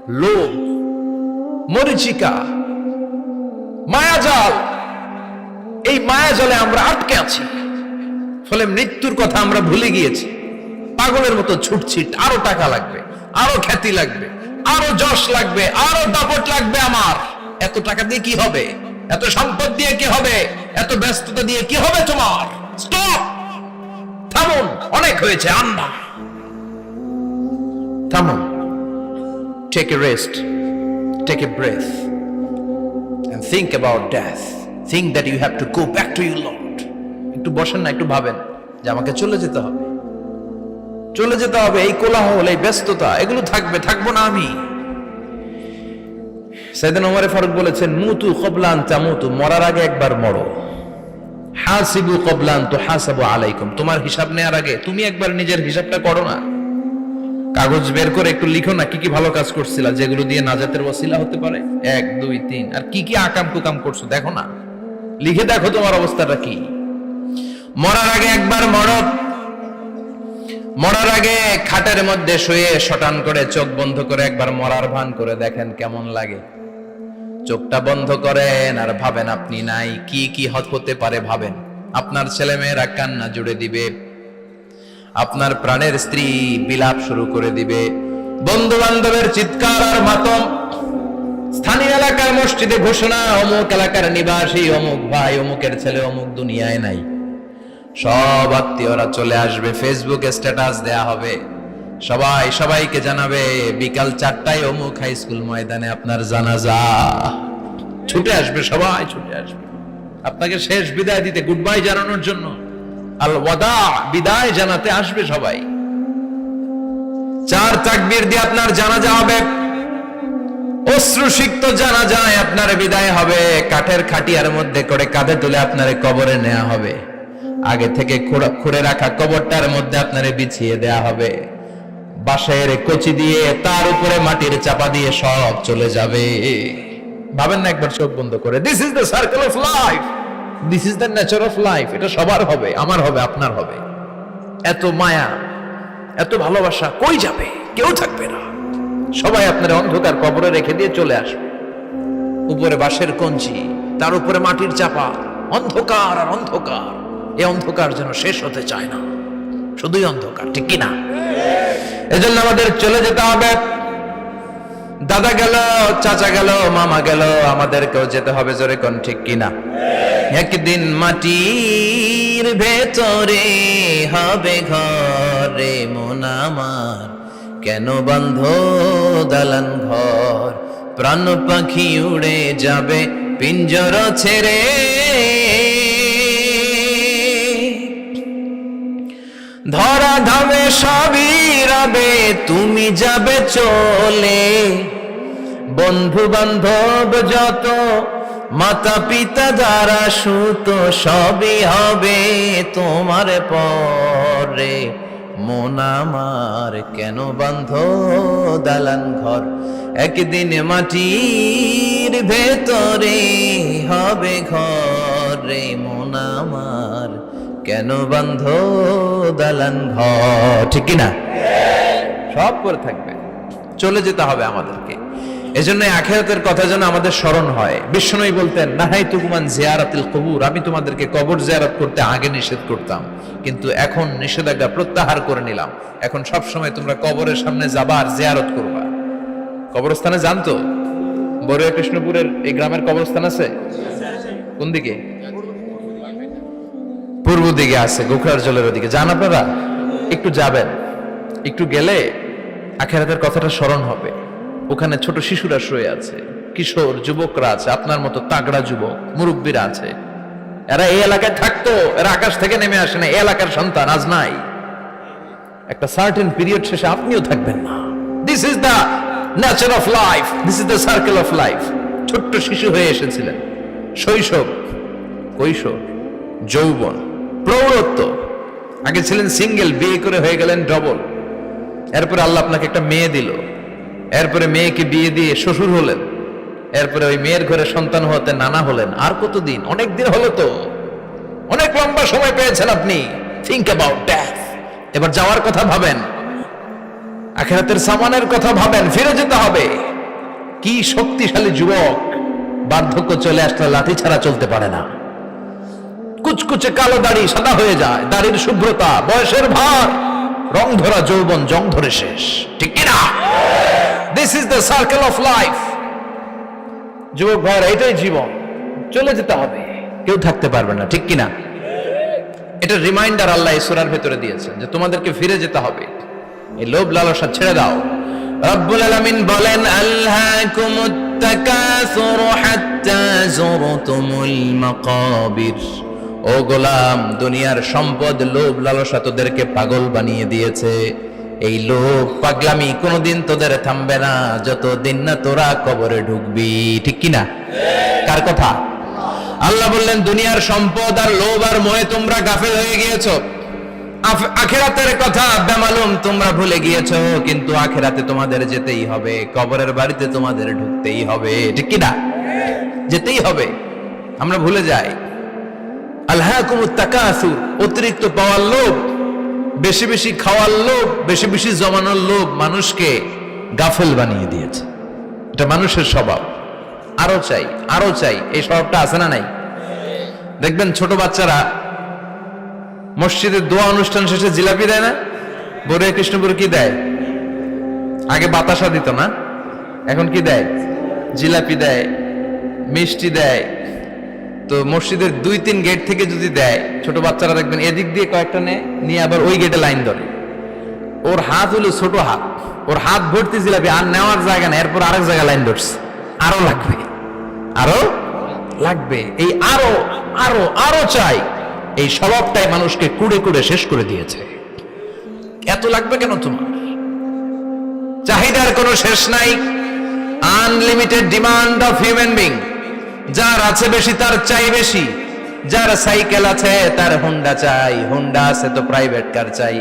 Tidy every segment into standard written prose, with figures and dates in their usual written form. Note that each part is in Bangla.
লোভ, মরিচিকা, মায়াজাল। এই মায়াজালে আমরা আটকে আছি, ফলে মৃত্যুর কথা আমরা ভুলে গিয়েছি। পাগলের মতো ছুটছি, আরো টাকা লাগবে, আরো খ্যাতি লাগবে, আরো যশ লাগবে, আরো দাপট লাগবে। আমার এত টাকা দিয়ে কি হবে? এত সম্পদ দিয়ে কি হবে? এত ব্যস্ততা দিয়ে কি হবে তোমার? স্টপ, থামুন, অনেক হয়েছে। আন্না, থামুন। Take a rest, take a breath, and think about death. Think that you have to go back to your Lord. একটু বসেন না, একটু ভাবেন যে আমাকে চলে যেতে হবে, চলে যেতে হবে। এই কোলাহল, এই ব্যস্ততা, এগুলো থাকবে, থাকবো না আমি। সাইয়েদনা ওমর ফারুক বলেছেন, মুতু ক্বাবলা আন তামুতু, মরার আগে একবার মরো। হাসিবু ক্বাবলা আন তুহাসাবু আলাইকুম, তোমার হিসাব নেওয়ার আগে তুমি একবার নিজের হিসাবটা করো না। কাগজ বের করে একটু লিখো না কি কি ভালো কাজ করছিলা, যেগুলো দিয়ে নাজাতের ওসিলা হতে পারে। 1 2 3, আর কি কি আকাম কুকাম করছো দেখো না, লিখে দেখো তোমার অবস্থাটা কি। মরার আগে একবার মরো। মরার আগে খাটের মধ্যে শুয়ে শটান করে চোখ বন্ধ করে একবার মরার ভান করে দেখেন কেমন লাগে। চোখটা বন্ধ করেন আর ভাবেন আপনি নাই, কি কি হতে পারে ভাবেন। আপনার ছেলে মেয়েরা কান্না জুড়ে দিবে, আপনার প্রাণের স্ত্রী বিলাপ শুরু করে দিবে, বন্ধু বান্ধবের চিৎকার আর মাতম, স্থানীয় এলাকার মসজিদে ঘোষণা, অমুক এলাকার নিবাসী অমুক ভাই অমুকের ছেলে অমুক দুনিয়ায় নাই। সব আত্মীয়রা চলে আসবে, ফেসবুকে স্ট্যাটাস দেয়া হবে, সবাই সবাইকে জানাবে বিকাল 4টায় অমুক হাই স্কুল ময়দানে আপনার জানাজা। ছুটে আসবে, সবাই ছুটে আসবে আপনাকে শেষ বিদায় দিতে, গুড বাই জানানোর জন্য, আল ওয়াদা, বিদায় জানাতে আসবে সবাই। 4 তাকবীর দিয়ে আপনার জানাজা হবে, অশ্রুসিক্ত জানাজায় আপনার বিদায় হবে। কাঠের খাটিয়ার মধ্যে করে কাঁধে তুলে আপনার কবরে নেওয়া হবে। আগে থেকে খুঁড়ে রাখা কবরটার মধ্যে আপনারে বিছিয়ে দেয়া হবে। বাঁশের কচি দিয়ে তার উপরে মাটির চাপা দিয়ে সব চলে যাবে। ভাবেন না একবার চোখ বন্ধ করে, this is the circle of life, this is the nature of life. এটা সবার হবে, আমার হবে, আপনার হবে। এত মায়া, এত ভালোবাসা কই যাবে? কেউ থাকবে না, সবাই আপনার অন্ধকার কবরে রেখে দিয়ে চলে আসবে। উপরে বাঁশের কঞ্চি, তার উপরে মাটির চাপা, অন্ধকার আর অন্ধকার। এই অন্ধকার যেন শেষ হতে চায় না, শুধুই অন্ধকার, ঠিক কিনা? এজন্য আমাদের চলে যেতে হবে। দাদা গেল, চাচা গেল, মামা গেল, আমাদেরকেও যেতে হবে, জোরে কোন ঠিক কিনা? একদিন মাটির ভেতরে হবে ঘরে মন আমার, কেন বন্ধ দালান ঘর, প্রাণ পাখি উড়ে যাবে পিঞ্জর ছেড়ে। ধরা ধামে সবই রবে, তুমি যাবে চলে। বন্ধু বান্ধব যত, মাতা পিতা যারা সুত, সবই হবে তোমার পরে। মন আমার কেন বন্ধ দালান ঘর, একদিন মাটির ভেতরে হবে ঘরে মন আমার, কেন বন্ধ দালান ঘর, ঠিক কিনা? সব করে থাকবে, চলে যেতে হবে আমাদেরকে। এজন্য আখিরাতের কথা যেন আমাদের স্মরণ হয়। বিশ্বনবী বলতেন, নাহাইতুকুম আন জিয়ারাতিল কুবুর, আমি তোমাদেরকে কবর জিয়ারত করতে আগে নিষেধ করতাম, কিন্তু এখন নিষেধাজ্ঞা প্রত্যাহার করে নিলাম। এখন সব সময় তোমরা কবরের সামনে যাবা আর জিয়ারত করবা। কবরস্থানে জানতো বড়ুয়া কৃষ্ণপুরের এই গ্রামের কবরস্থান আছে কোন দিকে? পূর্ব দিকে আছে, গোখরার জলের ওদিকে। যান আপনারা, একটু যাবেন, একটু গেলে আখিরাতের কথাটা স্মরণ হবে। ওখানে ছোট শিশুরা শুয়ে আছে, কিশোর যুবকরা আছে, আপনার মতো তাগড়া যুবক মুরব্বীরা আছে। এরা এই এলাকায় থাকতো, এরা আকাশ থেকে নেমে আসে না, এই এলাকার সন্তান আজ নাই। একটা সার্টেন পিরিয়ড শেষে আপনিও থাকবেন না। This is the nature of life, this is the circle of life. ছোট্ট শিশু হয়ে এসেছিলেন, শৈশব, কৈশোর, যৌবন, প্রৌঢ়ত্ব। আগে ছিলেন সিঙ্গেল, বিয়ে করে হয়ে গেলেন ডবল। এরপরে আল্লাহ আপনাকে একটা মেয়ে দিল, এরপরে মেয়েকে বিয়ে দিয়ে শ্বশুর হলেন, এরপরে ওই মেয়ের ঘরে সন্তান হতে নানা হলেন। আর কতদিন? অনেক দিন হলো তো, অনেক লম্বা সময় পেয়েছেন আপনি। Think about death. এবার যাওয়ার কথা ভাবেন, আখিরাতের সামানের কথা ভাবেন, ফিরে যেতে হবে। কি শক্তিশালী যুবক, বার্ধক্য চলে আসলে লাঠি ছাড়া চলতে পারে না। কুচকুচে কালো দাড়ি সাদা হয়ে যায়, দাড়ির শুভ্রতা, বয়সের ভার, রং ধরা যৌবন জং ধরে শেষ, ঠিক কিনা? This is the circle of life. যুবক ভাইরা, এটাই জীবন, চলে যেতে হবে, কেউ থাকতে পারবে না, ঠিক কিনা? এটা রিমাইন্ডার আল্লাহ এই সূরার ভেতরে দিয়েছেন যে তোমাদেরকে ফিরে যেতে হবে, এই লোভ লালসা ছেড়ে দাও। রব্বুল আলামিন বলেন, আলহাকুমুত তাকাসুর হাত্তা যুরতুমুল মাকাবির। ও গোলাম, দুনিয়ার সম্পদ, লোভ লালসা তোদেরকে পাগল বানিয়ে দিয়েছে। এই লোভ পাগলামি কোনোদিন তোদের থামবে না যতদিন না তোরা কবরে ঢুকবি, ঠিক কিনা? কার কথা? আল্লাহ বললেন, দুনিয়ার সম্পদ আর লোভ আর মোহে তোমরা গাফেল হয়ে গিয়েছো। আখিরাতের কথা বেমালুম তোমরা ভুলে গিয়েছো, কিন্তু আখিরাতে তোমাদের যেতেই হবে, কবরের বাড়িতে তোমাদের ঢুকতেই হবে, ঠিক কিনা? যেতেই হবে। আমরা ভুলে যাই। আলহাকুমুত তাকাসুর, অতিরিক্ত পাওয়ার লোভ, বেশি বেশি খাওয়ার লোভ, বেশি বেশি জমানোর লোভ মানুষকে গাফেল বানিয়ে দিয়েছে। এটা মানুষের স্বভাব, আরো চাই আরো চাই, এই স্বভাবটা আছে না নাই? দেখবেন ছোট বাচ্চারা মসজিদের দোয়া অনুষ্ঠান শেষে জিলাপি দেয় না? বড়ে কৃষ্ণপুর কি দেয়? আগে বাতাসা দিত না, এখন কি দেয়? জিলাপি দেয়, মিষ্টি দেয়। তো মসজিদের 2-3 গেট থেকে যদি দেয়, ছোট বাচ্চারা দেখবেন এদিক দিয়ে কয়েকটা নিয়ে আবার ওই গেটে লাইন ধরে। ওর হাত হলো ছোট হাত, ওর হাত ভর্তি জিলাপি, আর নেওয়ার জায়গা না, এরপর আরেক জায়গায় লাইন ধরছে, আরো লাগবে আরো লাগবে, এই আরো আরো আরো চাই। এই স্বভাবটাই মানুষকে কুড়ে কুড়ে শেষ করে দিয়েছে। এত লাগবে কেন তোমার? চাহিদার কোনো শেষ নাই, unlimited demand of human being. যার আছে বেশি তার চাই বেশি, যার সাইকেল আছে তার হুন্ডা চাই, হুন্ডা আছে তো প্রাইভেট কার চাই,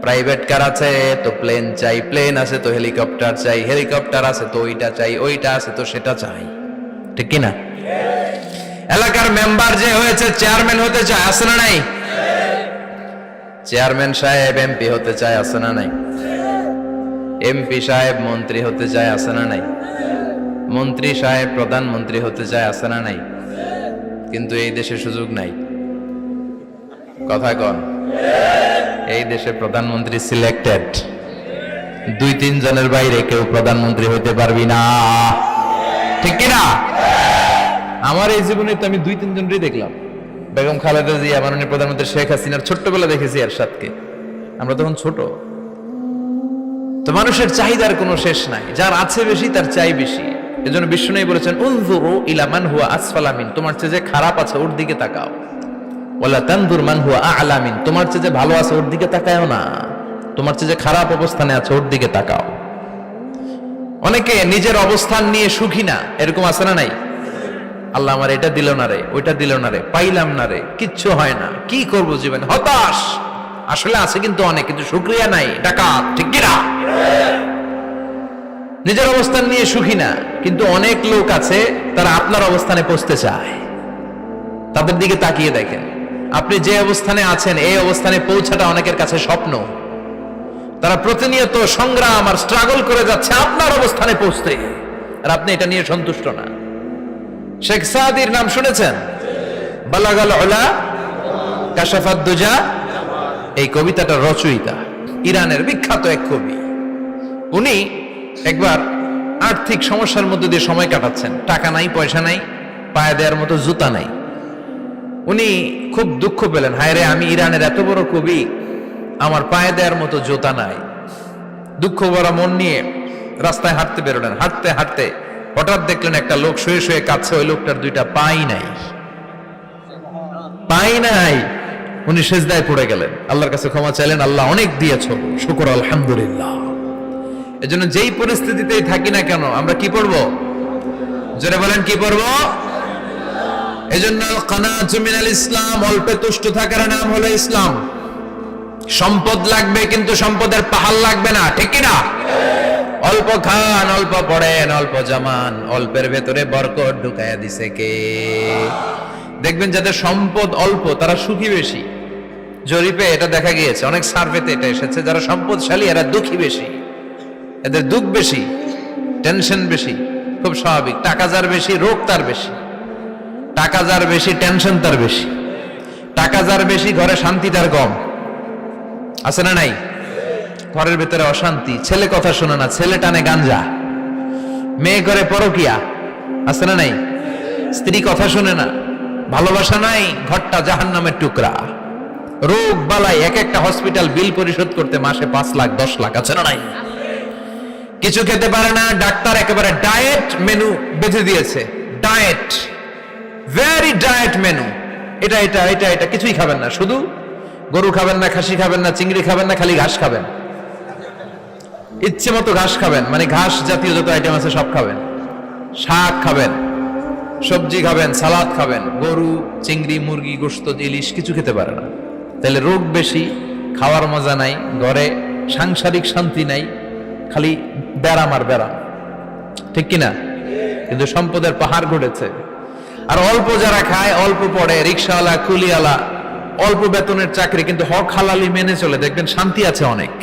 প্রাইভেট কার আছে তো প্লেন চাই, প্লেন আছে তো হেলিকপ্টার চাই, হেলিকপ্টার আছে তো ওইটা চাই, ওইটা আছে তো সেটা চাই, ঠিক কিনা? এলাকার মেম্বার যে হয়েছে চেয়ারম্যান হতে চায়, আছে না নাই? চেয়ারম্যান সাহেব এমপি হতে চায়, আছে না নাই? এমপি সাহেব মন্ত্রী হতে চায়, আছে না নাই? মন্ত্রী সাহেব প্রধানমন্ত্রী হতে চায়, আছে না নাই? কিন্তু এই দেশে সুযোগ নাই। কথা কন, এই দেশে প্রধানমন্ত্রী সিলেক্টেড, 2-3 জনের বাইরে কেউ প্রধানমন্ত্রী হতে পারবি না, ঠিক কিনা? আমার এই জীবনে তো আমি 2-3 জনই দেখলাম। বেগম খালেদা জিয়া, মাননীয় প্রধানমন্ত্রী শেখ হাসিনার ছোট্টবেলা দেখেছি এরশাদকে, আমরা তখন ছোট। তো মানুষের চাহিদার কোনো শেষ নাই, যার আছে বেশি তার চাই বেশি। এজন্য বিষ্ণু বলেছেন, উনজুরু ইলা মান হুয়া আসফালা মিন, তোমার চেয়ে যে খারাপ আছে ওর দিকে তাকাও। ওয়ালা তানজুর মান হুয়া আ'লা মিন, তোমার চেয়ে যে ভালো আছে ওর দিকে তাকায়ও না, তোমার চেয়ে যে খারাপ অবস্থানে আছে ওর দিকে তাকাও। অনেকে নিজের অবস্থান নিয়ে সুখী না, এরকম আছে না নাই? আল্লাহ আমার এটা দিল না রে, ওইটা দিল না রে, পাইলাম না রে, কিচ্ছু হয় না, কি করব জীবনে, হতাশ। আসলে আছে কিন্তু অনেক, কিন্তু শুকরিয়া নাই, ডাকাত, ঠিক কিনা? নিজের অবস্থান নিয়ে সুখী না, কিন্তু অনেক লোক আছে তারা আপনার অবস্থানে পৌঁছতে চায়। তাদের দিকে তাকিয়ে দেখেন, আপনি যে অবস্থানে আছেন এই অবস্থানে পৌঁছাটা অনেকের কাছে স্বপ্ন। তারা প্রতিনিয়ত সংগ্রাম আর স্ট্রাগল করে যাচ্ছে আপনার অবস্থানে পৌঁছতে, আর আপনি এটা নিয়ে সন্তুষ্ট না। শেখ সাদির নাম শুনেছেন? বালাগাল উলা কাশাফাত দুজা, এই কবিতাটা রচয়িতা ইরানের বিখ্যাত এক কবি। উনি একবার আর্থিক সমস্যার মধ্যে দিয়ে সময় কাটাচ্ছেন, টাকা নাই, পয়সা নাই, পায়ে দেওয়ার মতো জুতা নাই। উনি খুব দুঃখ পেলেন, হায় রে, আমি ইরানের এত বড় কবি, আমার পায়ে দেওয়ার মতো জুতা নাই। দুঃখ ভরা মন নিয়ে রাস্তায় হাঁটতে বেরোলেন। হাঁটতে হাঁটতে হঠাৎ দেখলেন একটা লোক শুয়ে শুয়ে কাঁদছে, ওই লোকটার 2টা পাই নাই, পাই নাই। উনি সেজদায় পড়ে গেলেন, আল্লাহর কাছে ক্ষমা চাইলেন, আল্লাহ অনেক দিয়েছো, শুকর আলহামদুলিল্লাহ। এজন্য যেই পরিস্থিতিতেই থাকি না কেন আমরা কি পড়বো? জোরে বলেন, কি পড়বো? এজন্য কানাতু মিনাল ইসলাম, অল্পে তুষ্ট থাকার নাম হলো ইসলাম। সম্পদ লাগবে কিন্তু সম্পদের পাহাড় লাগবে না, ঠিক কিনা? অল্প খান, অল্প পড়েন, অল্প জামান, অল্পের ভেতরে বরকত ঢুকায়া দিছে কে? দেখবেন যাদের সম্পদ অল্প তারা সুখী বেশি। জরিপে এটা দেখা গিয়েছে, অনেক সার্ভেতে এটা এসেছে, যারা সম্পদশালী এরা দুঃখী বেশি, এদের দুঃখ বেশি। টেনশন বেশি, খুব স্বাভাবিক। টাকা যার বেশি, রোগ তার বেশি। টাকা যার বেশি, টেনশন তার বেশি। টাকা যার বেশি, ঘরে শান্তি তার কম। আছে না নাই? ঘরের ভেতরে অশান্তি, ছেলে কথা শোনে না, ছেলে টানে গাঞ্জা, মেয়ে করে পরকিয়া। আছে না নাই? স্ত্রী কথা শোনে না, ভালোবাসা নাই, ঘরটা জাহান্নামের টুকরা। রোগ বালাই, এক একটা হসপিটাল বিল পরিশোধ করতে মাসে 5 লাখ 10 লাখ। আছে না নাই? কিছু খেতে পারে না, ডাক্তার একেবারে ডায়েট মেনু বেঁধে দিয়েছে। Diet, very diet menu. এটা এটা এটা এটা কিছুই খাবেন না, শুধু গরু খাবেন না, খাসি খাবেন না, চিংড়ি খাবেন না, খালি ঘাস খাবেন। ইচ্ছে মতো ঘাস খাবেন, মানে ঘাস জাতীয় যত আইটেম আছে সব খাবেন। শাক খাবেন, সবজি খাবেন, সালাদ খাবেন। গরু, চিংড়ি, মুরগি, গোশত, ইলিশ কিছু খেতে পারে না। তাহলে রোগ বেশি, খাওয়ার মজা নাই, ঘরে সাংসারিক শান্তি নাই, খালি ব্যারাম আর ব্যারাম। ঠিক কিনা? কিন্তু সম্পদের পাহাড় ঘটেছে। আর অল্প যারা খায়, অল্প পড়ে, রিক্সাওয়ালা, কুলিওয়ালা, অল্প বেতনের চাকরি, কিন্তু হক হালালি মেনে চলে, দেখবেন শান্তি আছে অনেক।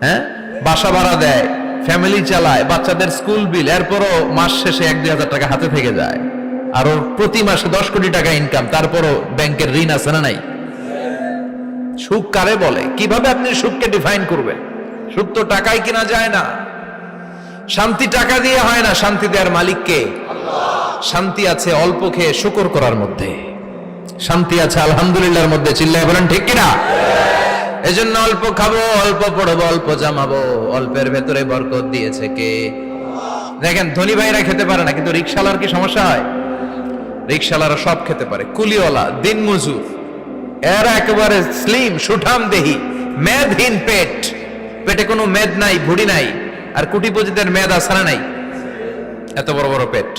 হ্যাঁ, বাসা ভাড়া দেয়, ফ্যামিলি চালায়, বাচ্চাদের স্কুল বিল, এরপরও মাস শেষে 1-2 হাজার টাকা হাতে থেকে যায়। আর ওর প্রতি মাসে 10 কোটি টাকা ইনকাম, তারপরও ব্যাংকের ঋণ আছে না নাই? সুখ কারে বলে? কিভাবে আপনি সুখকে ডিফাইন করবেন? সুখ তো টাকায় কিনা যায় না। শান্তি টাকা দিয়ে হয় না, শান্তি দেওয়ার মালিক কে? শান্তি আছে অল্প খেয়ে শুকর করার মধ্যে, শান্তি আছে আলহামদুলিল্লাহর মধ্যে। চিল্লায় বলেন ঠিক কিনা? এজন্য অল্প খাবো, অল্প পড়বো, অল্প জামাবো। অল্পের ভেতরে বরকত দিয়েছে কে? দেখেন, ধনী ভাইরা খেতে পারে না, কিন্তু রিক্সাওয়ালার কি সমস্যা হয়? রিক্সাওয়ালারা সব খেতে পারে। কুলিওয়ালা, দিন মজুর, এরা একেবারে স্লিম, সুঠাম দেহি, মেদহীন পেট, পেটে কোনো মেদ নাই, ভুড়ি নাই। আর কোটিপতিদের মেদ আছে না নাই? এত বড় বড় পেট।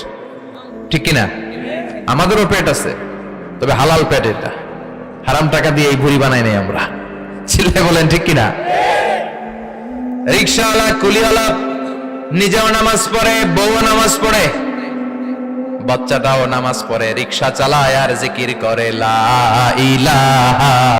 ঠিক কিনা? আমাদেরও পেট আছে, তবে হালাল পেট। এটা হারাম টাকা দিয়ে এই ভুড়ি বানাই নাই আমরা। ছেলে বলেন ঠিক কিনা? রিক্সাওয়ালা, কুলিওয়ালা নিজেও নামাজ পড়ে, বউ নামাজ পড়ে, বাচ্চাটাও নামাজ পড়ে, রিক্সা চালায় আর জিকির করে লা ইলাহা